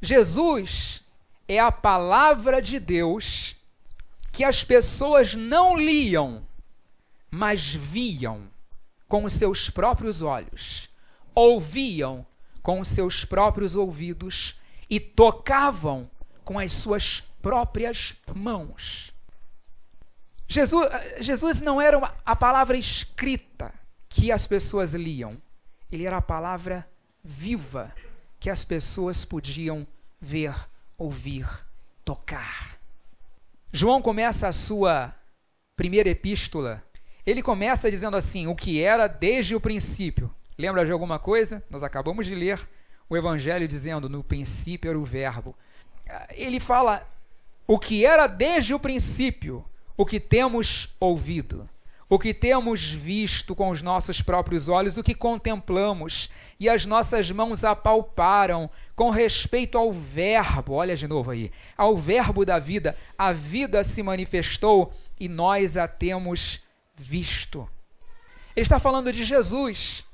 Jesus é a palavra de Deus que as pessoas não liam, mas viam com os seus próprios olhos, ouviam com os seus próprios ouvidos e tocavam com as suas próprias mãos. Jesus não era a palavra escrita que as pessoas liam, ele era a palavra viva que as pessoas podiam ver, ouvir, tocar. João começa a sua primeira epístola, ele começa dizendo assim, o que era desde o princípio. Lembra de alguma coisa? Nós acabamos de ler o Evangelho dizendo, no princípio era o verbo. Ele fala, o que era desde o princípio, o que temos ouvido, o que temos visto com os nossos próprios olhos, o que contemplamos, e as nossas mãos apalparam com respeito ao verbo, olha de novo aí, ao verbo da vida, a vida se manifestou e nós a temos visto. Ele está falando de Jesus.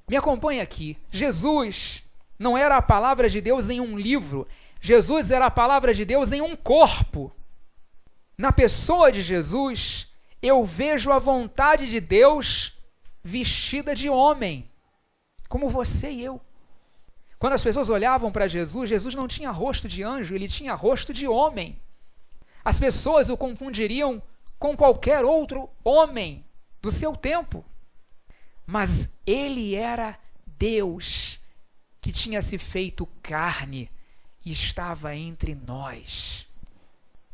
Me acompanha aqui. Jesus não era a palavra de Deus em um livro, Jesus era a palavra de Deus em um corpo. Na pessoa de Jesus, eu vejo a vontade de Deus vestida de homem, como você e eu. Quando as pessoas olhavam para Jesus, Jesus não tinha rosto de anjo, ele tinha rosto de homem. As pessoas o confundiriam com qualquer outro homem do seu tempo. Mas ele era Deus que tinha se feito carne e estava entre nós.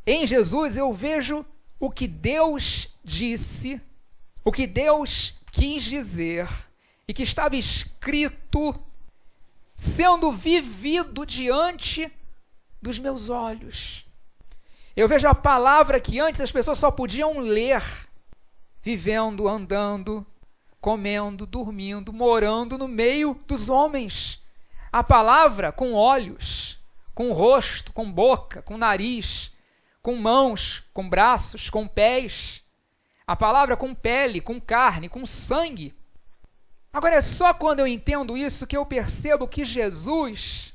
Em Jesus eu vejo o que Deus disse, o que Deus quis dizer e que estava escrito, sendo vivido diante dos meus olhos. Eu vejo a palavra que antes as pessoas só podiam ler, vivendo, andando, comendo, dormindo, morando no meio dos homens. A palavra com olhos, com rosto, com boca, com nariz, com mãos, com braços, com pés. A palavra com pele, com carne, com sangue. Agora é só quando eu entendo isso que eu percebo que Jesus,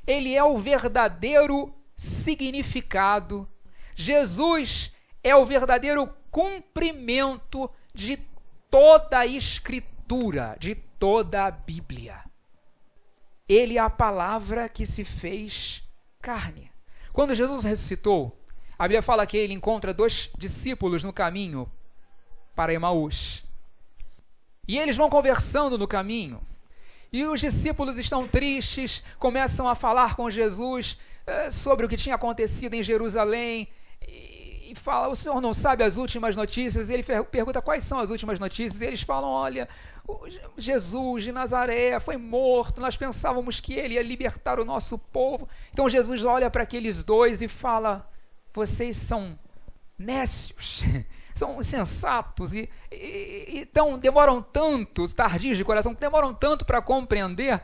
ele é o verdadeiro significado. Jesus é o verdadeiro cumprimento de toda a Escritura, de toda a Bíblia. Ele é a palavra que se fez carne. Quando Jesus ressuscitou, a Bíblia fala que ele encontra 2 discípulos no caminho para Emaús. E eles vão conversando no caminho. E os discípulos estão tristes, começam a falar com Jesus sobre o que tinha acontecido em Jerusalém. E fala, o senhor não sabe as últimas notícias? E ele pergunta quais são as últimas notícias. E eles falam, olha, Jesus de Nazaré foi morto, nós pensávamos que ele ia libertar o nosso povo. Então Jesus olha para aqueles dois e fala, vocês são nécios, são insensatos e então demoram tanto, tardios de coração, demoram tanto para compreender.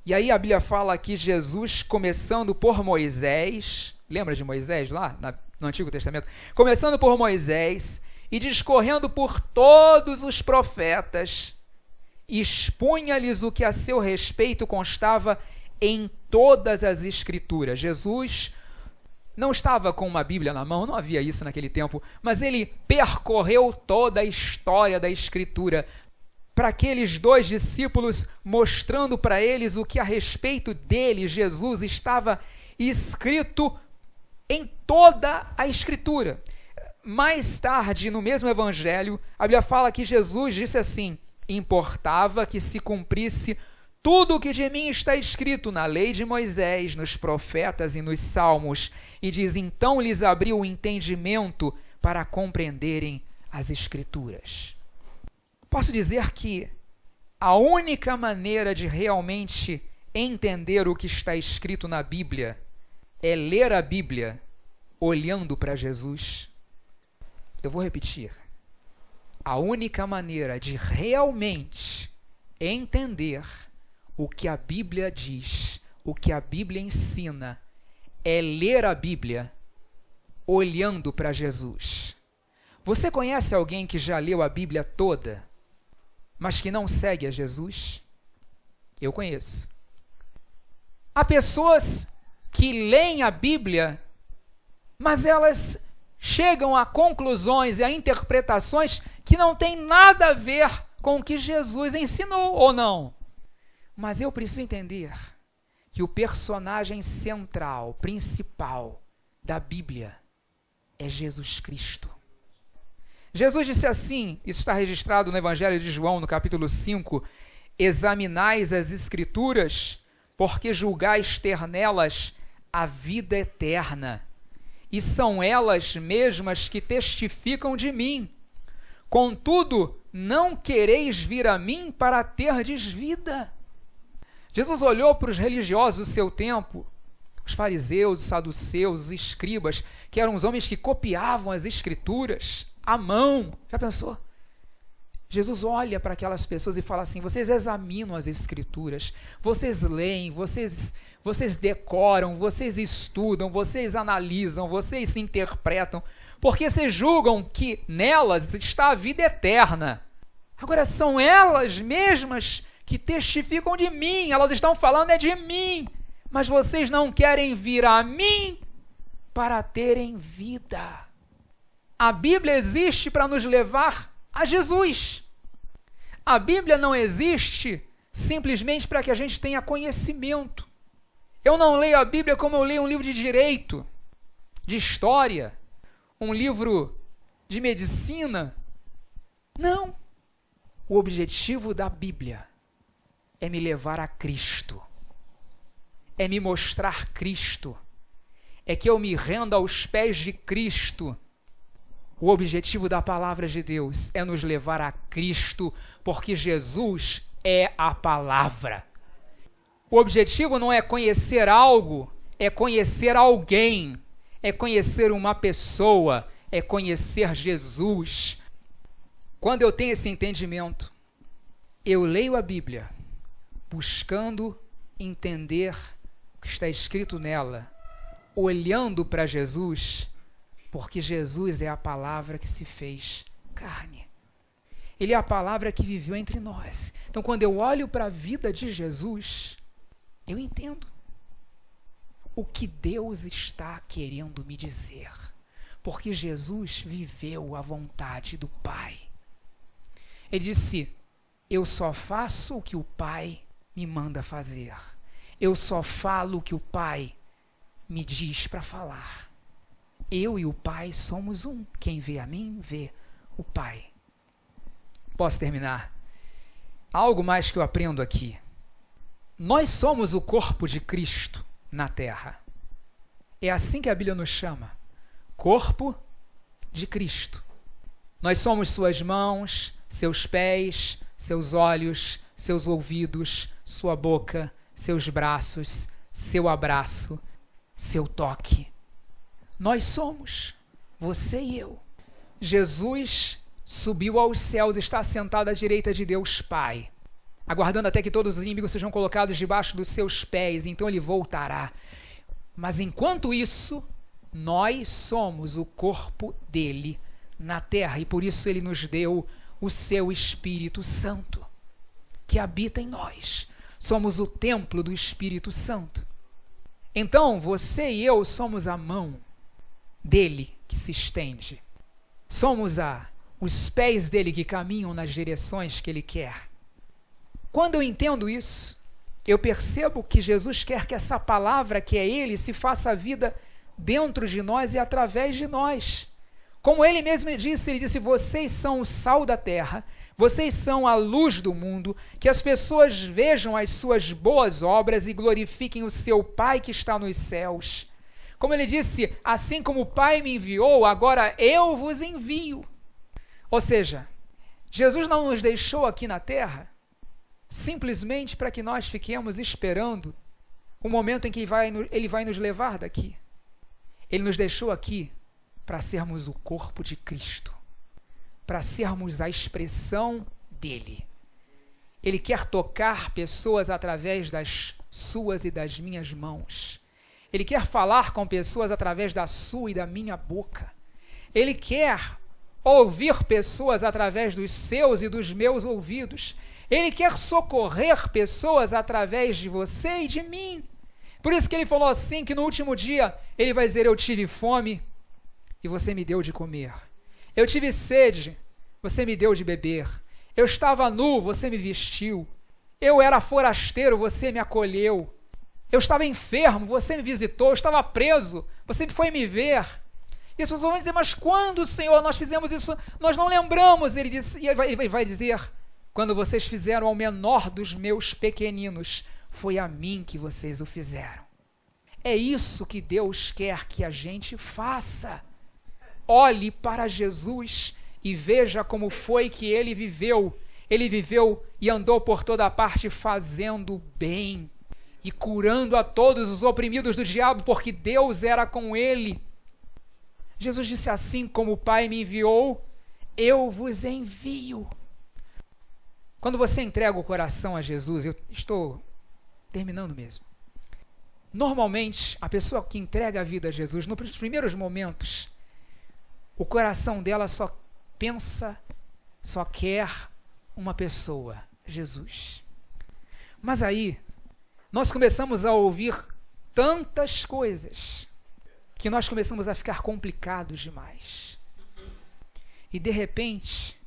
E aí a Bíblia fala que Jesus, começando por Moisés, lembra de Moisés lá no Antigo Testamento? Começando por Moisés e discorrendo por todos os profetas, expunha-lhes o que a seu respeito constava em todas as Escrituras. Jesus não estava com uma Bíblia na mão, não havia isso naquele tempo, mas ele percorreu toda a história da Escritura para aqueles 2 discípulos, mostrando para eles o que a respeito dele, Jesus, estava escrito em toda a Escritura. Mais tarde, no mesmo Evangelho, a Bíblia fala que Jesus disse assim, importava que se cumprisse tudo o que de mim está escrito na lei de Moisés, nos profetas e nos salmos. E diz, então lhes abriu o entendimento para compreenderem as Escrituras. Posso dizer que a única maneira de realmente entender o que está escrito na Bíblia é ler a Bíblia olhando para Jesus. Eu vou repetir. A única maneira de realmente entender o que a Bíblia diz, o que a Bíblia ensina, é ler a Bíblia olhando para Jesus. Você conhece alguém que já leu a Bíblia toda, mas que não segue a Jesus? Eu conheço. Há pessoas que leem a Bíblia, mas elas chegam a conclusões e a interpretações que não têm nada a ver com o que Jesus ensinou, ou não? Mas eu preciso entender que o personagem central, principal da Bíblia é Jesus Cristo. Jesus disse assim, isso está registrado no Evangelho de João, no capítulo 5, examinais as Escrituras, porque julgais ter nelas a vida eterna, e são elas mesmas que testificam de mim. Contudo, não quereis vir a mim para terdes vida. Jesus olhou para os religiosos do seu tempo, os fariseus, os saduceus, os escribas, que eram os homens que copiavam as Escrituras à mão. Já pensou? Jesus olha para aquelas pessoas e fala assim: vocês examinam as Escrituras, vocês leem, vocês decoram, vocês estudam, vocês analisam, vocês se interpretam, porque vocês julgam que nelas está a vida eterna. Agora, são elas mesmas que testificam de mim, elas estão falando de mim, mas vocês não querem vir a mim para terem vida. A Bíblia existe para nos levar a Jesus. A Bíblia não existe simplesmente para que a gente tenha conhecimento. Eu não leio a Bíblia como eu leio um livro de direito, de história, um livro de medicina. Não. O objetivo da Bíblia é me levar a Cristo. É me mostrar Cristo. É que eu me renda aos pés de Cristo. O objetivo da palavra de Deus é nos levar a Cristo, porque Jesus é a palavra. O objetivo não é conhecer algo, é conhecer alguém, é conhecer uma pessoa, é conhecer Jesus. Quando eu tenho esse entendimento, eu leio a Bíblia, buscando entender o que está escrito nela, olhando para Jesus, porque Jesus é a palavra que se fez carne. Ele é a palavra que viveu entre nós. Então, quando eu olho para a vida de Jesus, eu entendo o que Deus está querendo me dizer, porque Jesus viveu a vontade do Pai. Ele disse: eu só faço o que o Pai me manda fazer. Eu só falo o que o Pai me diz para falar. Eu e o Pai somos um. Quem vê a mim, vê o Pai. Posso terminar? Há algo mais que eu aprendo aqui. Nós somos o corpo de Cristo na terra. É assim que a Bíblia nos chama. Corpo de Cristo. Nós somos suas mãos, seus pés, seus olhos, seus ouvidos, sua boca, seus braços, seu abraço, seu toque. Nós somos, você e eu. Jesus subiu aos céus, está sentado à direita de Deus Pai, aguardando até que todos os inimigos sejam colocados debaixo dos seus pés, então ele voltará. Mas enquanto isso, nós somos o corpo dele na terra, e por isso ele nos deu o seu Espírito Santo, que habita em nós. Somos o templo do Espírito Santo. Então, você e eu somos a mão dele que se estende. Somos os pés dele que caminham nas direções que ele quer. Quando eu entendo isso, eu percebo que Jesus quer que essa palavra que é ele se faça vida dentro de nós e através de nós. Como ele mesmo disse, ele disse: vocês são o sal da terra, vocês são a luz do mundo, que as pessoas vejam as suas boas obras e glorifiquem o seu Pai que está nos céus. Como ele disse: assim como o Pai me enviou, agora eu vos envio. Ou seja, Jesus não nos deixou aqui na terra simplesmente para que nós fiquemos esperando o momento em que ele vai nos levar daqui. Ele nos deixou aqui para sermos o corpo de Cristo, para sermos a expressão dele. Ele quer tocar pessoas através das suas e das minhas mãos. Ele quer falar com pessoas através da sua e da minha boca. Ele quer ouvir pessoas através dos seus e dos meus ouvidos. Ele quer socorrer pessoas através de você e de mim. Por isso que ele falou assim, que no último dia ele vai dizer: eu tive fome e você me deu de comer. Eu tive sede, você me deu de beber. Eu estava nu, você me vestiu. Eu era forasteiro, você me acolheu. Eu estava enfermo, você me visitou. Eu estava preso, você foi me ver. E as pessoas vão dizer: mas quando, Senhor, nós fizemos isso? Nós não lembramos. Ele vai dizer: quando vocês fizeram ao menor dos meus pequeninos, foi a mim que vocês o fizeram. É isso que Deus quer que a gente faça. Olhe para Jesus e veja como foi que ele viveu. Ele viveu e andou por toda parte fazendo bem e curando a todos os oprimidos do diabo, porque Deus era com ele. Jesus disse: assim como o Pai me enviou, eu vos envio. Quando você entrega o coração a Jesus, eu estou terminando mesmo. Normalmente, a pessoa que entrega a vida a Jesus, nos primeiros momentos, o coração dela só pensa, só quer uma pessoa, Jesus. Mas aí, nós começamos a ouvir tantas coisas que nós começamos a ficar complicados demais. E de repente,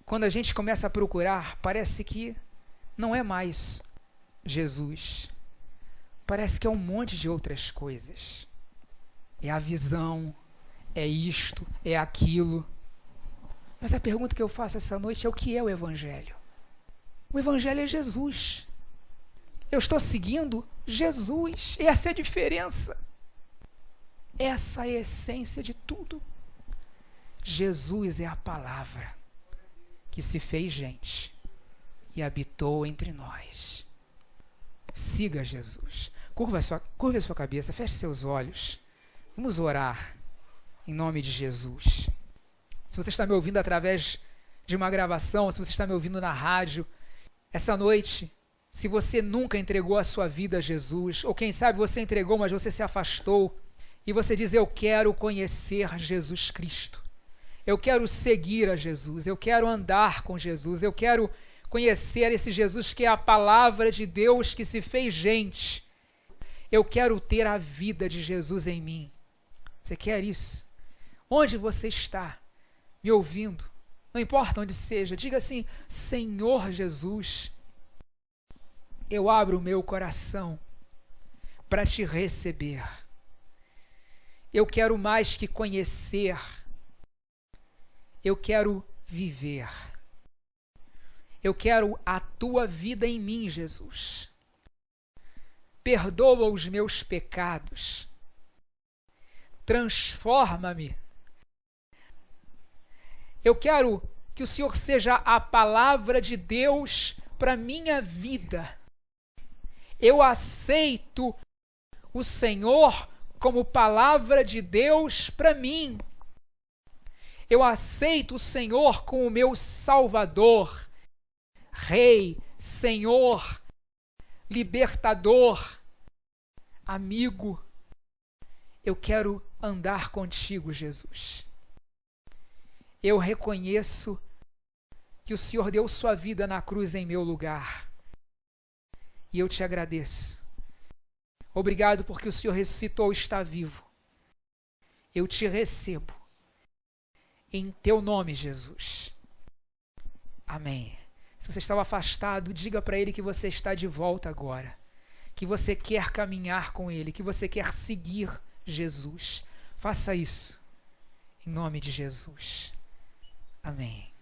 quando a gente começa a procurar, parece que não é mais Jesus. Parece que é um monte de outras coisas. É a visão, é isto, é aquilo. Mas a pergunta que eu faço essa noite é: o que é o Evangelho? O Evangelho é Jesus. Eu estou seguindo Jesus. Essa é a diferença. Essa é a essência de tudo. Jesus é a palavra que se fez gente e habitou entre nós. Siga Jesus. Curva a sua cabeça, feche seus olhos. Vamos orar em nome de Jesus. Se você está me ouvindo através de uma gravação, se você está me ouvindo na rádio, essa noite, se você nunca entregou a sua vida a Jesus, ou quem sabe você entregou, mas você se afastou, e você diz: eu quero conhecer Jesus Cristo. Eu quero seguir a Jesus, eu quero andar com Jesus, eu quero conhecer esse Jesus que é a palavra de Deus que se fez gente. Eu quero ter a vida de Jesus em mim. Você quer isso? Onde você está me ouvindo? Não importa onde seja, diga assim: Senhor Jesus, eu abro o meu coração para te receber. Eu quero mais que conhecer, eu quero viver. Eu quero a tua vida em mim, Jesus. Perdoa os meus pecados. Transforma-me. Eu quero que o Senhor seja a palavra de Deus para minha vida. Eu aceito o Senhor como palavra de Deus para mim. Eu aceito o Senhor como meu Salvador, Rei, Senhor, Libertador, amigo. Eu quero andar contigo, Jesus. Eu reconheço que o Senhor deu sua vida na cruz em meu lugar. E eu te agradeço. Obrigado porque o Senhor ressuscitou e está vivo. Eu te recebo. Em teu nome, Jesus. Amém. Se você estava afastado, diga para Ele que você está de volta agora. Que você quer caminhar com Ele, que você quer seguir Jesus. Faça isso. Em nome de Jesus. Amém.